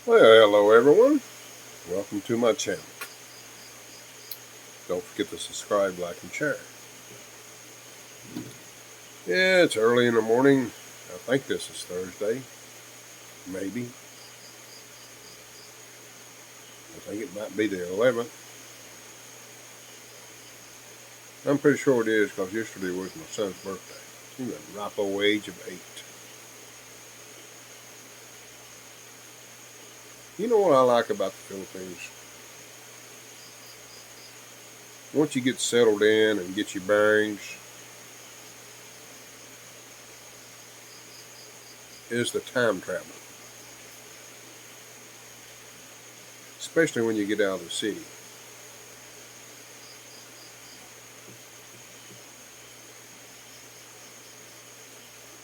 Well, hello everyone. Welcome to my channel. Don't forget to subscribe, like, and share. Yeah, it's early in the morning. I think this is Thursday. Maybe. I think it might be the 11th. I'm pretty sure it is because yesterday was my son's birthday. He's a ripe old age of 8. You know what I like about the Philippines? Once you get settled in and get your bearings, is the time travel. Especially when you get out of the city.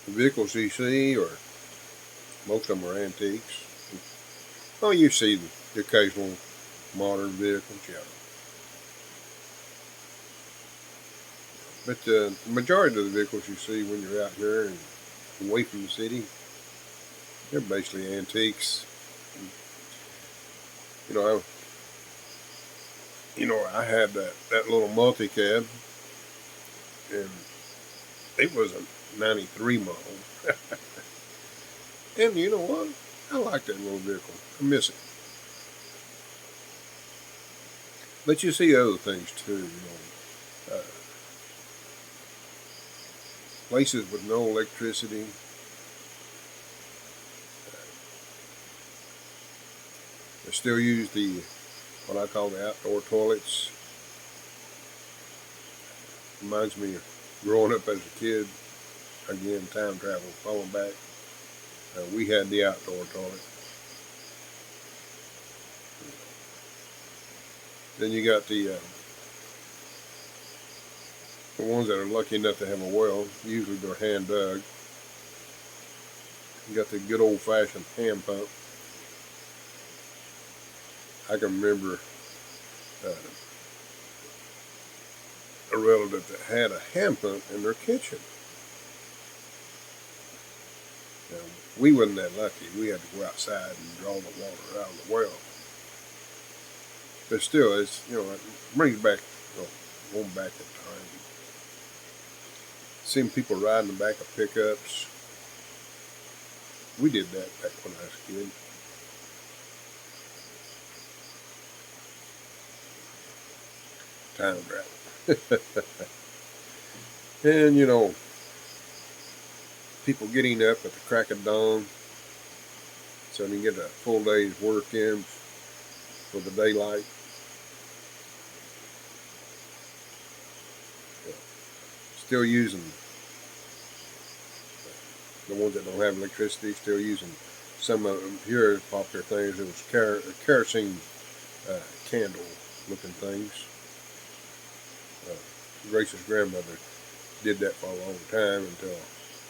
The vehicles you see, or most of them are antiques. Oh, you see the occasional modern vehicles, yeah. But the majority of the vehicles you see when you're out here and away from the city, they're basically antiques. You know, I had that little multi-cab, and it was a '93 model. And you know what? I like that little vehicle. I miss it. But you see other things too. Places with no electricity. They still use what I call the outdoor toilets. Reminds me of growing up as a kid. Again, time travel, falling back. We had the outdoor toilet. Then you got the ones that are lucky enough to have a well. Usually they're hand dug. You got the good old fashioned hand pump. I can remember a relative that had a hand pump in their kitchen. Now, we wasn't that lucky. We had to go outside and draw the water out of the well. But still, it brings back, going back in time. Seeing people riding the back of pickups. We did that back when I was a kid. Time travel. And people getting up at the crack of dawn so they can get a full day's work in for the daylight. Still using the ones that don't have electricity, still using some of them. Here, popular things, it was kerosene candle looking things. Grace's grandmother did that for a long time until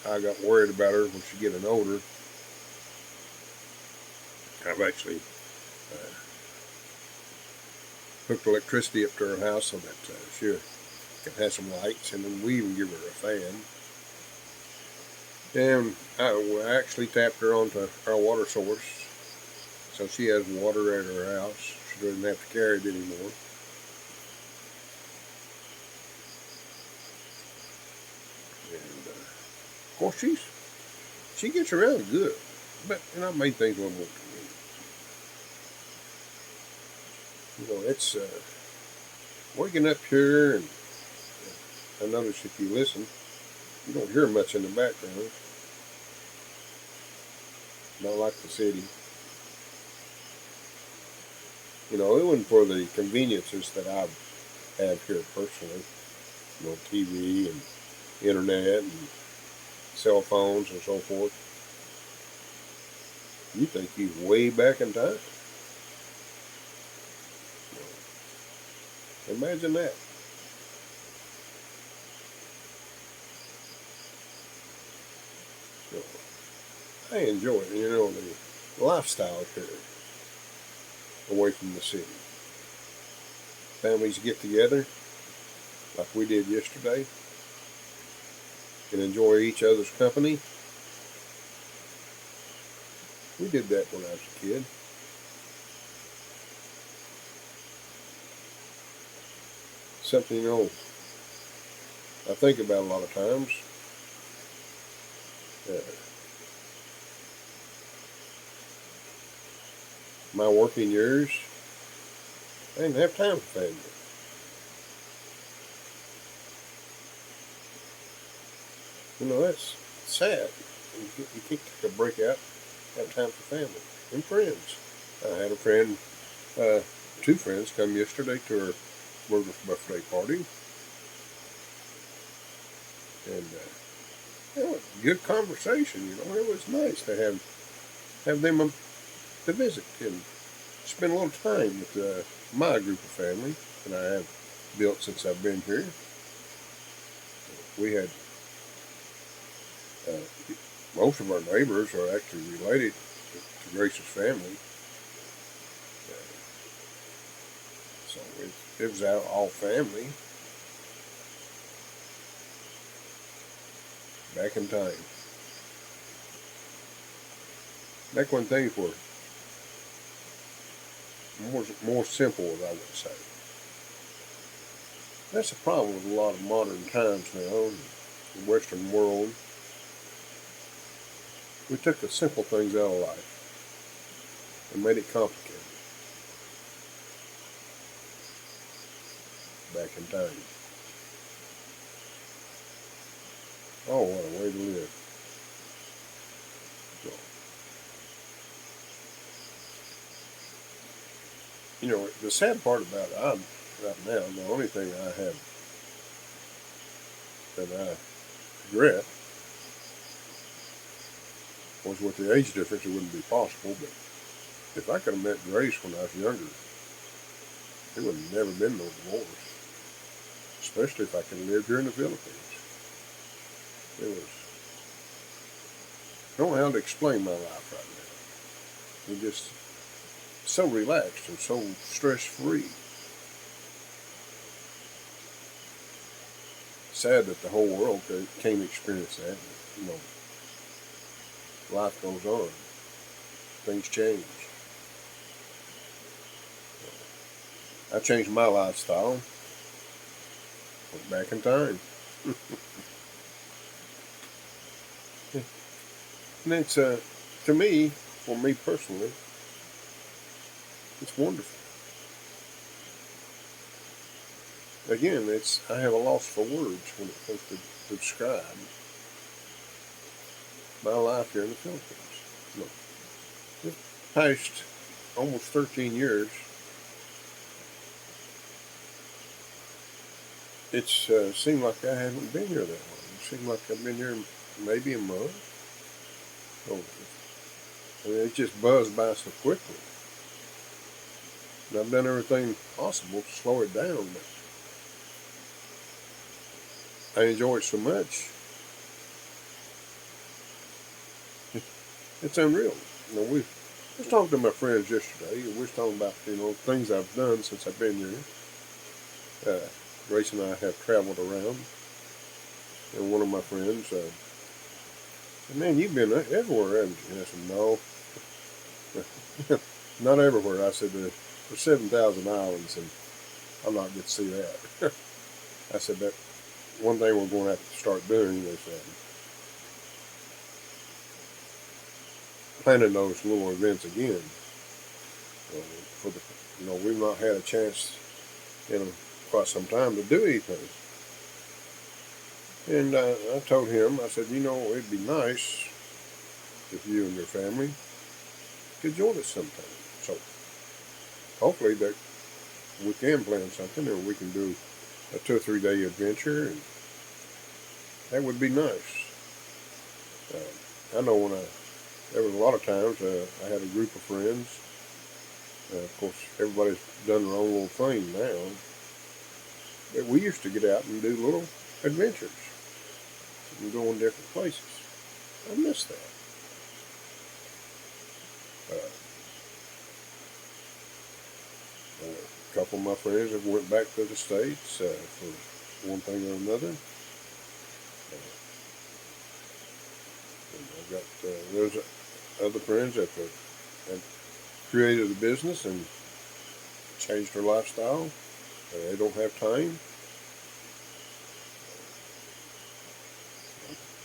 I got worried about her when she getting older. I've actually hooked electricity up to her house so that she can have some lights, and then we even give her a fan. And I actually tapped her onto our water source, so she has water at her house. She doesn't have to carry it anymore. And of course, she gets around good, but I made things a little more convenient. It's waking up here, and I notice if you listen, you don't hear much in the background. Not like the city. Even for the conveniences that I have here personally, TV and internet and cell phones and so forth. You think you're way back in time. Imagine that. So, I enjoy it, the lifestyle here, away from the city. Families get together, like we did yesterday, and enjoy each other's company. We did that when I was a kid. something, I think about a lot of times. Uh, my working years, I didn't have time for family. That's sad. You can't take a break out, have time for family and friends. I had a friend, two friends, come yesterday to her birthday party, and good conversation. It was nice to have them to visit and spend a little time with my group of family that I have built since I've been here. We had most of our neighbors are actually related to Grace's family, so it was all family back in time. Back when things were more simple, as I would say. That's the problem with a lot of modern times now in the Western world. We took the simple things out of life and made it complicated back in time. Oh, what a way to live. So, the sad part about it, right now, the only thing I have that I regret was with the age difference, it wouldn't be possible, but if I could have met Grace when I was younger, there would have never been no divorce, especially if I could have lived here in the Philippines. It was, I don't know how to explain my life right now. It just so relaxed and so stress-free. Sad that the whole world can't experience that. Life goes on. Things change. I changed my lifestyle. Went back in time. And it's, to me, for me personally, it's wonderful. Again, I have a loss for words when it comes to describe my life here in the Philippines. This past almost 13 years, it's seemed like I haven't been here that long. It seemed like I've been here maybe a month. It just buzzed by so quickly. And I've done everything possible to slow it down, but I enjoy it so much. It's unreal. We was talking to my friends yesterday, and we was talking about things I've done since I've been here. Grace and I have traveled around, and one of my friends said, "Man, you've been everywhere, haven't you?" And I said, "No, not everywhere." I said, "There's 7,000 islands, and I'm not going to see that." I said, "That one thing we're going to have to start doing is planning those little events again. We've not had a chance in quite some time to do anything." And I told him, I said, it'd be nice if you and your family could join us sometime. So hopefully that we can plan something, or we can do a 2 or 3 day adventure, and that would be nice. I know there was a lot of times I had a group of friends. Of course, everybody's done their own little thing now. But we used to get out and do little adventures and go in different places. I miss that. A couple of my friends have went back to the States for one thing or another. I've got there's other friends that have created a business and changed their lifestyle. They don't have time.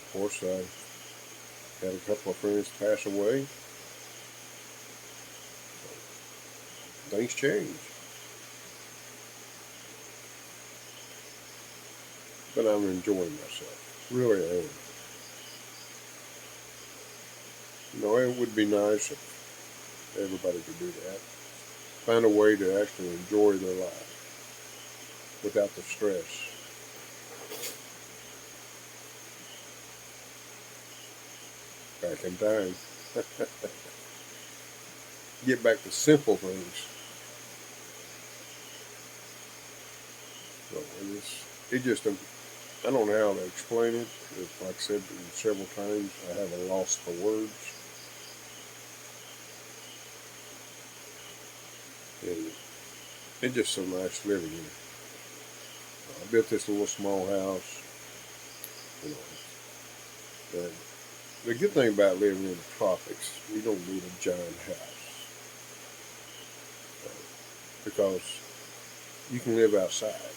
Of course, I had a couple of friends pass away. Things change. But I'm enjoying myself. Really I am. It would be nice if everybody could do that. Find a way to actually enjoy their life without the stress. Back in time. Get back to simple things. So it just, I don't know how to explain it. Like I said several times, I have a loss for words. And it's just so nice living here. I built this little small house. You know, and the good thing about living in the tropics, you don't need a giant house because you can live outside.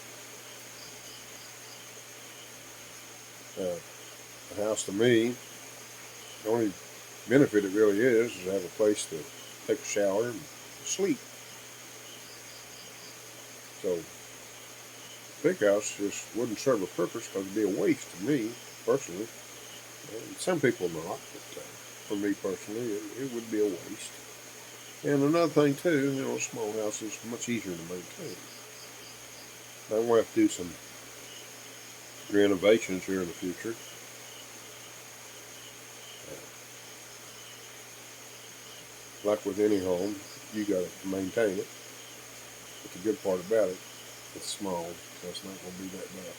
A house to me, the only benefit it really is to have a place to take a shower and sleep. So big house just wouldn't serve a purpose because it'd be a waste to me personally. And some people not, but for me personally, it would be a waste. And another thing too, a small house is much easier to maintain. I'm going to have to do some renovations here in the future. Like with any home, you got to maintain it. But the good part about it, it's small, so it's not going to be that bad.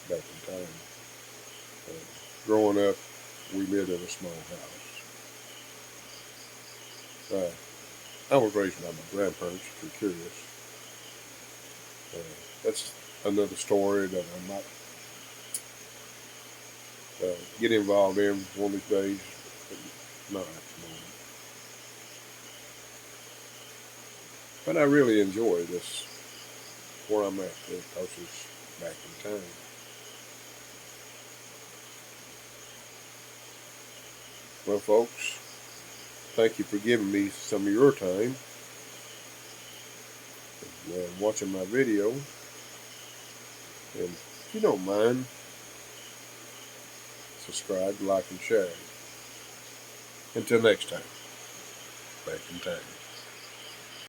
Back in time, growing up, we lived in a small house. I was raised by my grandparents, if you're curious. That's another story that I might get involved in one of these days, but not at the moment. But I really enjoy this, where I'm at, because it's back in time. Well, folks, thank you for giving me some of your time and watching my video. And if you don't mind, subscribe, like, and share. Until next time, back in time.